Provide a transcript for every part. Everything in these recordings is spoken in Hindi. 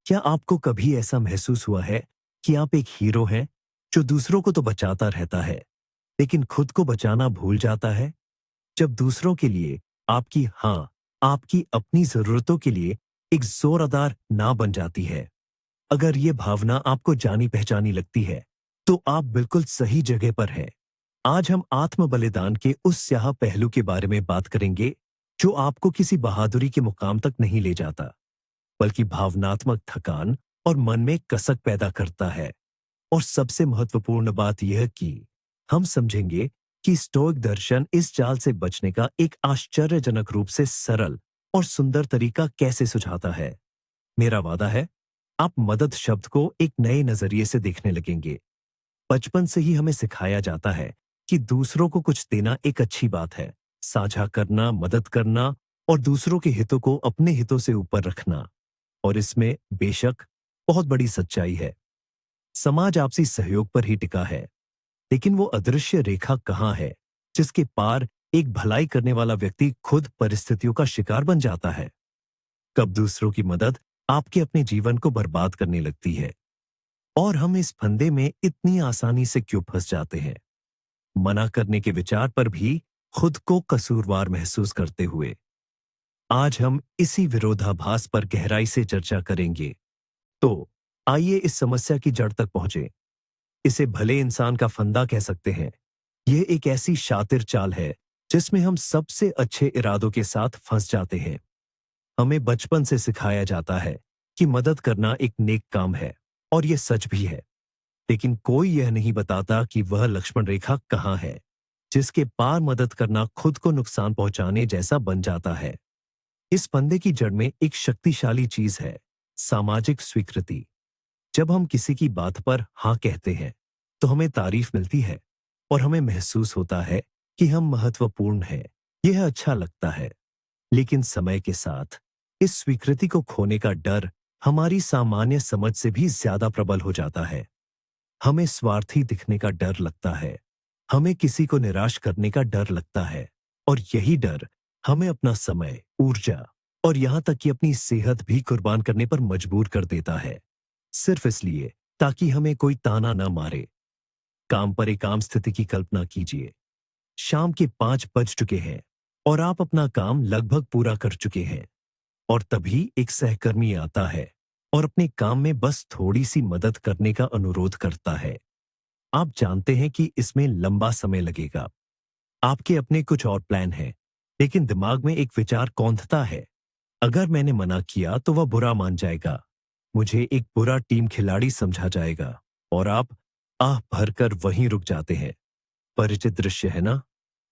क्या आपको कभी ऐसा महसूस हुआ है कि आप एक हीरो हैं जो दूसरों को तो बचाता रहता है, लेकिन खुद को बचाना भूल जाता है? जब दूसरों के लिए आपकी हाँ, आपकी अपनी जरूरतों के लिए एक जोरदार ना बन जाती है। अगर ये भावना आपको जानी पहचानी लगती है, तो आप बिल्कुल सही जगह पर हैं। आज हम आत्म बलिदान के उस स्याह पहलू के बारे में बात करेंगे, जो आपको किसी बहादुरी के मुकाम तक नहीं ले जाता, बल्कि भावनात्मक थकान और मन में कसक पैदा करता है। और सबसे महत्वपूर्ण बात यह कि हम समझेंगे कि स्टोइक दर्शन इस जाल से बचने का एक आश्चर्यजनक रूप से सरल और सुंदर तरीका कैसे सुझाता है। मेरा वादा है, आप मदद शब्द को एक नए नजरिए से देखने लगेंगे। बचपन से ही हमें सिखाया जाता है कि दूसरों को कुछ देना एक अच्छी बात है, साझा करना, मदद करना और दूसरों के हितों को अपने हितों से ऊपर रखना। और इसमें बेशक बहुत बड़ी सच्चाई है। समाज आपसी सहयोग पर ही टिका है, लेकिन वो अदृश्य रेखा कहाँ है जिसके पार एक भलाई करने वाला व्यक्ति खुद परिस्थितियों का शिकार बन जाता है? कब दूसरों की मदद आपके अपने जीवन को बर्बाद करने लगती है? और हम इस फंदे में इतनी आसानी से क्यों फंस जाते हैं, मना करने के विचार पर भी खुद को कसूरवार महसूस करते हुए? आज हम इसी विरोधाभास पर गहराई से चर्चा करेंगे। तो आइए इस समस्या की जड़ तक पहुंचे। इसे भले इंसान का फंदा कह सकते हैं। यह एक ऐसी शातिर चाल है जिसमें हम सबसे अच्छे इरादों के साथ फंस जाते हैं। हमें बचपन से सिखाया जाता है कि मदद करना एक नेक काम है, और यह सच भी है। लेकिन कोई यह नहीं बताता कि वह लक्ष्मण रेखा कहाँ है जिसके पार मदद करना खुद को नुकसान पहुंचाने जैसा बन जाता है। इस फंदे की जड़ में एक शक्तिशाली चीज है, सामाजिक स्वीकृति। जब हम किसी की बात पर हाँ कहते हैं, तो हमें तारीफ मिलती है और हमें महसूस होता है कि हम महत्वपूर्ण हैं। यह अच्छा लगता है। लेकिन समय के साथ इस स्वीकृति को खोने का डर हमारी सामान्य समझ से भी ज्यादा प्रबल हो जाता है। हमें स्वार्थी दिखने का डर लगता है। हमें किसी को निराश करने का डर लगता है। और यही डर हमें अपना समय, ऊर्जा और यहां तक कि अपनी सेहत भी कुर्बान करने पर मजबूर कर देता है, सिर्फ इसलिए ताकि हमें कोई ताना न मारे। काम पर एक आम स्थिति की कल्पना कीजिए। शाम के 5 बज चुके हैं और आप अपना काम लगभग पूरा कर चुके हैं, और तभी एक सहकर्मी आता है और अपने काम में बस थोड़ी सी मदद करने का अनुरोध करता है। आप जानते हैं कि इसमें लंबा समय लगेगा। आपके अपने कुछ और प्लान हैं, लेकिन दिमाग में एक विचार कौंधता है, अगर मैंने मना किया तो वह बुरा मान जाएगा, मुझे एक बुरा टीम खिलाड़ी समझा जाएगा। और आप आह भरकर वहीं रुक जाते हैं। परिचित दृश्य है ना?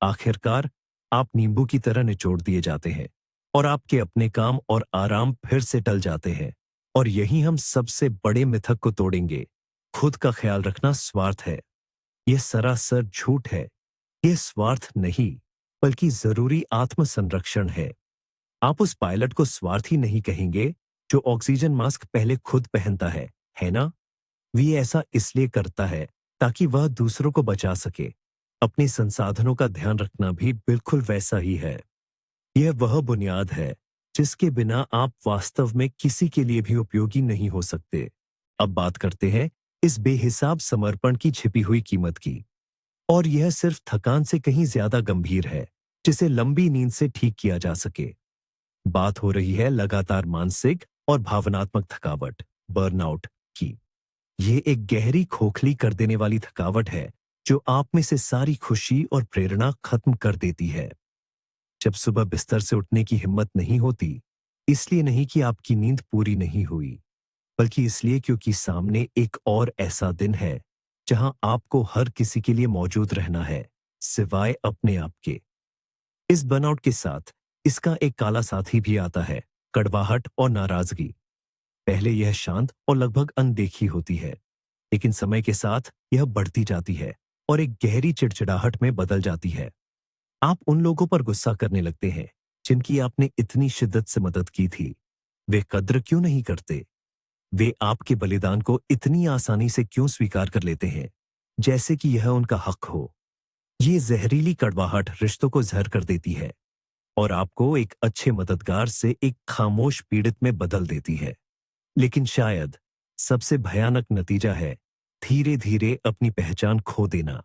आखिरकार आप नींबू की तरह निचोड़ दिए जाते हैं और आपके अपने काम और आराम फिर से टल जाते हैं। और यही हम सबसे बड़े मिथक को तोड़ेंगे। खुद का ख्याल रखना स्वार्थ है। यह सरासर झूठ है। यह स्वार्थ नहीं, बल्कि जरूरी आत्म संरक्षण है। आप उस पायलट को स्वार्थी नहीं कहेंगे जो ऑक्सीजन मास्क पहले खुद पहनता है ना? वे ऐसा इसलिए करता है ताकि वह दूसरों को बचा सके। अपने संसाधनों का ध्यान रखना भी बिल्कुल वैसा ही है। यह वह बुनियाद है जिसके बिना आप वास्तव में किसी के लिए भी उपयोगी नहीं हो सकते। अब बात करते हैं इस बेहिसाब समर्पण की छिपी हुई कीमत की। और यह सिर्फ थकान से कहीं ज्यादा गंभीर है, जिसे लंबी नींद से ठीक किया जा सके। बात हो रही है लगातार मानसिक और भावनात्मक थकावट, बर्नआउट की। यह एक गहरी खोखली कर देने वाली थकावट है जो आप में से सारी खुशी और प्रेरणा खत्म कर देती है। जब सुबह बिस्तर से उठने की हिम्मत नहीं होती, इसलिए नहीं कि आपकी नींद पूरी नहीं हुई, बल्कि इसलिए क्योंकि सामने एक और ऐसा दिन है जहां आपको हर किसी के लिए मौजूद रहना है, सिवाय अपने आप के। इस बर्नआउट के साथ इसका एक काला साथी भी आता है, कड़वाहट और नाराजगी। पहले यह शांत और लगभग अनदेखी होती है, लेकिन समय के साथ यह बढ़ती जाती है और एक गहरी चिड़चिड़ाहट में बदल जाती है। आप उन लोगों पर गुस्सा करने लगते हैं जिनकी आपने इतनी शिद्दत से मदद की थी। वे कद्र क्यों नहीं करते? वे आपके बलिदान को इतनी आसानी से क्यों स्वीकार कर लेते हैं, जैसे कि यह उनका हक हो? ये जहरीली कड़वाहट रिश्तों को जहर कर देती है और आपको एक अच्छे मददगार से एक खामोश पीड़ित में बदल देती है। लेकिन शायद सबसे भयानक नतीजा है धीरे धीरे अपनी पहचान खो देना।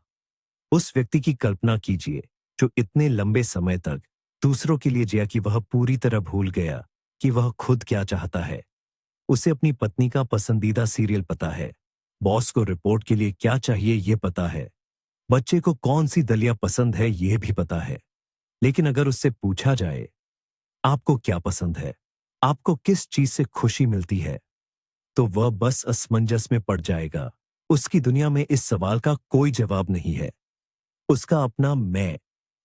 उस व्यक्ति की कल्पना कीजिए जो इतने लंबे समय तक दूसरों के लिए जिया कि वह पूरी तरह भूल गया कि वह खुद क्या चाहता है। उसे अपनी पत्नी का पसंदीदा सीरियल पता है, बॉस को रिपोर्ट के लिए क्या चाहिए ये पता है, बच्चे को कौन सी दलिया पसंद है ये भी पता है। लेकिन अगर उससे पूछा जाए आपको क्या पसंद है, आपको किस चीज से खुशी मिलती है, तो वह बस असमंजस में पड़ जाएगा। उसकी दुनिया में इस सवाल का कोई जवाब नहीं है। उसका अपना मैं,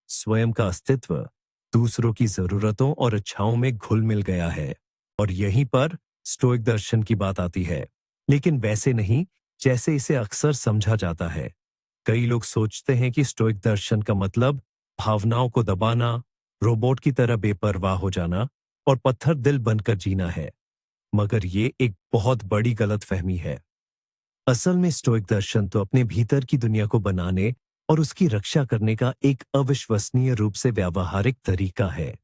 स्वयं का अस्तित्व दूसरों की जरूरतों और इच्छाओं में घुल मिल गया है। और यहीं पर स्टोइक दर्शन की बात आती है, लेकिन वैसे नहीं जैसे इसे अक्सर समझा जाता है। कई लोग सोचते हैं कि स्टोइक दर्शन का मतलब भावनाओं को दबाना, रोबोट की तरह बेपरवाह हो जाना और पत्थर दिल बनकर जीना है। मगर ये एक बहुत बड़ी गलतफहमी है। असल में स्टोइक दर्शन तो अपने भीतर की दुनिया को बनाने और उसकी रक्षा करने का एक अविश्वसनीय रूप से व्यावहारिक तरीका है।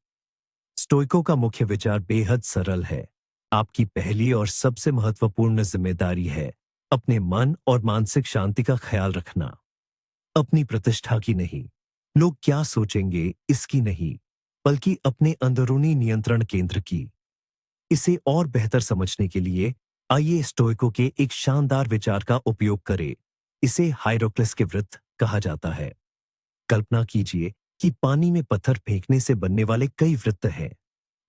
स्टोइकों का मुख्य विचार बेहद सरल है। आपकी पहली और सबसे महत्वपूर्ण जिम्मेदारी है अपने मन और मानसिक शांति का ख्याल रखना। अपनी प्रतिष्ठा की नहीं, लोग क्या सोचेंगे इसकी नहीं, बल्कि अपने अंदरूनी नियंत्रण केंद्र की। इसे और बेहतर समझने के लिए आइए स्टोइकों के एक शानदार विचार का उपयोग करें। इसे हाइरोक्लिस के वृत्त कहा जाता है। कल्पना कीजिए कि पानी में पत्थर फेंकने से बनने वाले कई वृत्त हैं।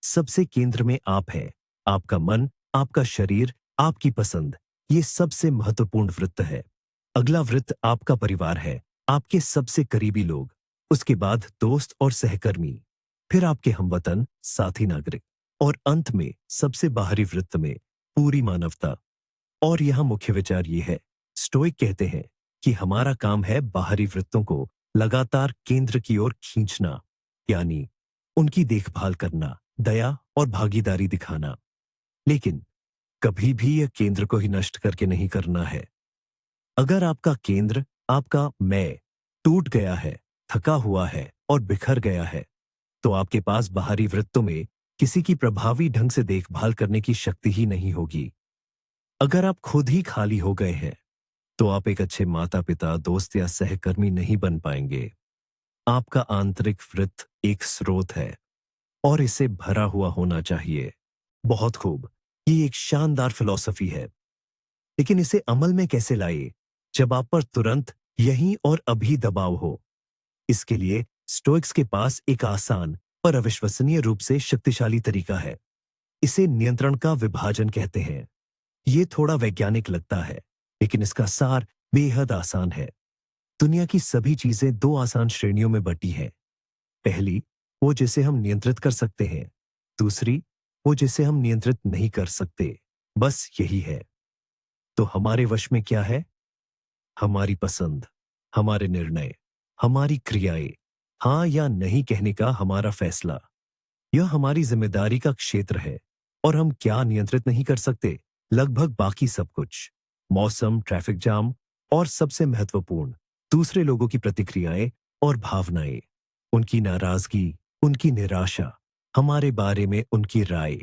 सबसे केंद्र में आप हैं, आपका मन, आपका शरीर, आपकी पसंद, ये सबसे महत्वपूर्ण वृत्त है। अगला वृत्त आपका परिवार है, आपके सबसे करीबी लोग, उसके बाद दोस्त और सहकर्मी, फिर आपके हमवतन, साथी नागरिक, और अंत में सबसे बाहरी वृत्त में पूरी मानवता। और यहाँ मुख्य विचार ये है, स्टोइक कहते हैं कि हमारा काम है बाहरी वृत्तों को लगातार केंद्र की ओर खींचना, यानी उनकी देखभाल करना, दया और भागीदारी दिखाना। लेकिन कभी भी यह केंद्र को ही नष्ट करके नहीं करना है। अगर आपका केंद्र, आपका मैं, टूट गया है, थका हुआ है और बिखर गया है, तो आपके पास बाहरी वृत्तों में किसी की प्रभावी ढंग से देखभाल करने की शक्ति ही नहीं होगी। अगर आप खुद ही खाली हो गए हैं, तो आप एक अच्छे माता पिता, दोस्त या सहकर्मी नहीं बन पाएंगे। आपका आंतरिक वृत्त एक स्रोत है और इसे भरा हुआ होना चाहिए। बहुत खूब, ये एक शानदार फिलॉसफी है। लेकिन इसे अमल में कैसे लाए जब आप पर तुरंत यहीं और अभी दबाव हो? इसके लिए स्टोइक्स के पास एक आसान पर अविश्वसनीय रूप से शक्तिशाली तरीका है। इसे नियंत्रण का विभाजन कहते हैं। ये थोड़ा वैज्ञानिक लगता है, लेकिन इसका सार बेहद आसान है। दुनिया की सभी चीजें दो आसान श्रेणियों में बटी हैं। पहली, वो जिसे हम नियंत्रित कर सकते हैं। दूसरी, वो जिसे हम नियंत्रित नहीं कर सकते। बस यही है। तो हमारे वश में क्या है? हमारी पसंद, हमारे निर्णय, हमारी क्रियाएं, हाँ या नहीं कहने का हमारा फैसला। यह हमारी जिम्मेदारी का क्षेत्र है। और हम क्या नियंत्रित नहीं कर सकते? लगभग बाकी सब कुछ। मौसम, ट्रैफिक जाम और सबसे महत्वपूर्ण, दूसरे लोगों की प्रतिक्रियाएं और भावनाएं, उनकी नाराजगी, उनकी निराशा, हमारे बारे में उनकी राय।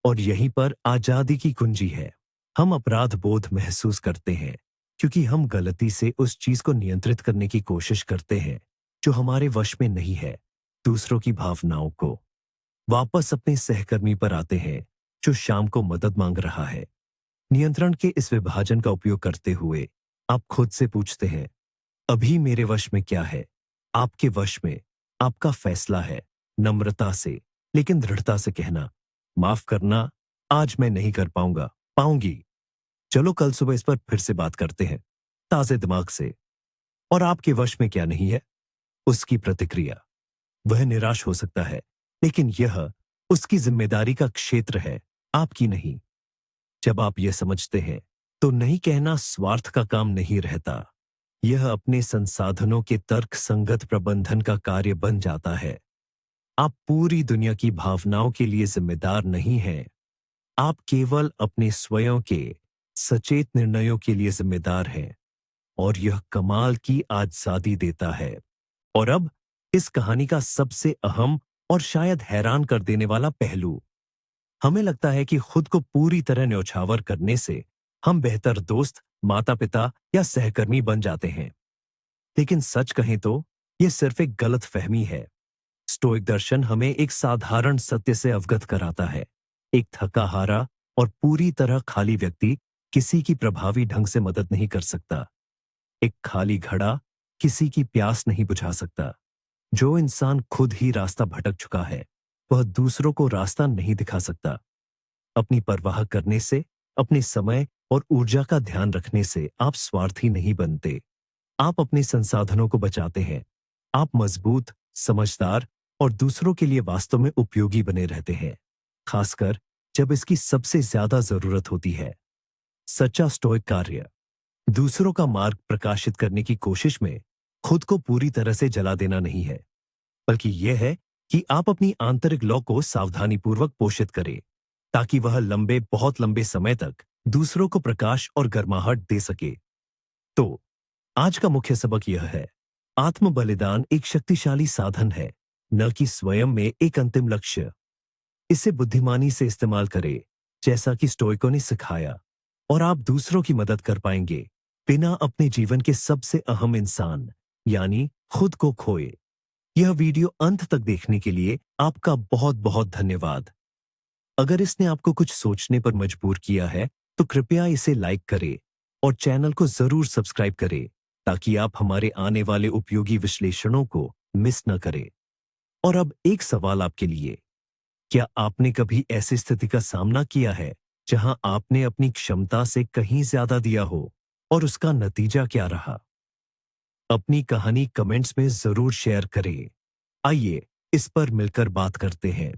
और यहीं पर आजादी की कुंजी है। हम अपराध बोध महसूस करते हैं क्योंकि हम गलती से उस चीज को नियंत्रित करने की कोशिश करते हैं जो हमारे वश में नहीं है। दूसरों की भावनाओं को। वापस अपने सहकर्मी पर आते हैं जो शाम को मदद मांग रहा है। नियंत्रण के इस विभाजन का उपयोग करते हुए आप खुद से पूछते हैं, अभी मेरे वश में क्या है? आपके वश में आपका फैसला है। नम्रता से, लेकिन दृढ़ता से कहना, माफ करना, आज मैं नहीं कर पाऊंगा, पाऊंगी। चलो कल सुबह इस पर फिर से बात करते हैं, ताजे दिमाग से। और आपके वश में क्या नहीं है? उसकी प्रतिक्रिया। वह निराश हो सकता है, लेकिन यह उसकी जिम्मेदारी का क्षेत्र है, आपकी नहीं। जब आप यह समझते हैं, तो नहीं कहना स्वार्थ का काम नहीं रहता। यह अपने संसाधनों के तर्क संगत प्रबंधन का कार्य बन जाता है। आप पूरी दुनिया की भावनाओं के लिए जिम्मेदार नहीं हैं। आप केवल अपने स्वयं के सचेत निर्णयों के लिए जिम्मेदार हैं। और यह कमाल की आजादी देता है। और अब इस कहानी का सबसे अहम और शायद हैरान कर देने वाला पहलू, हमें लगता है कि खुद को पूरी तरह न्यौछावर करने से हम बेहतर दोस्त, माता-पिता या सहकर्मी बन जाते हैं। लेकिन सच कहें तो यह सिर्फ एक गलतफहमी है। स्टोइक दर्शन हमें एक साधारण सत्य से अवगत कराता है। एक थका-हारा और पूरी तरह खाली व्यक्ति किसी की प्रभावी ढंग से मदद नहीं कर सकता। एक खाली घड़ा किसी की प्यास नहीं बुझा सकता। जो इंसान खुद ही रास्ता भटक चुका है, वह दूसरों को रास्ता नहीं दिखा सकता। अपनी परवाह करने से, अपने समय और ऊर्जा का ध्यान रखने से आप स्वार्थी नहीं बनते। आप अपने संसाधनों को बचाते हैं। आप मजबूत, समझदार और दूसरों के लिए वास्तव में उपयोगी बने रहते हैं, खासकर जब इसकी सबसे ज्यादा जरूरत होती है। सच्चा स्टोइक कार्य दूसरों का मार्ग प्रकाशित करने की कोशिश में खुद को पूरी तरह से जला देना नहीं है, बल्कि यह है कि आप अपनी आंतरिक लौ को सावधानीपूर्वक पोषित करें, ताकि वह बहुत लंबे समय तक दूसरों को प्रकाश और गर्माहट दे सके। तो आज का मुख्य सबक यह है, आत्म बलिदान एक शक्तिशाली साधन है, न कि स्वयं में एक अंतिम लक्ष्य। इसे बुद्धिमानी से इस्तेमाल करें, जैसा कि स्टोइकों ने सिखाया, और आप दूसरों की मदद कर पाएंगे बिना अपने जीवन के सबसे अहम इंसान यानी खुद को खोए। यह वीडियो अंत तक देखने के लिए आपका बहुत बहुत धन्यवाद। अगर इसने आपको कुछ सोचने पर मजबूर किया है, तो कृपया इसे लाइक करें और चैनल को जरूर सब्सक्राइब करें, ताकि आप हमारे आने वाले उपयोगी विश्लेषणों को मिस न करें। और अब एक सवाल आपके लिए, क्या आपने कभी ऐसी स्थिति का सामना किया है जहां आपने अपनी क्षमता से कहीं ज्यादा दिया हो, और उसका नतीजा क्या रहा? अपनी कहानी कमेंट्स में जरूर शेयर करें। आइए इस पर मिलकर बात करते हैं।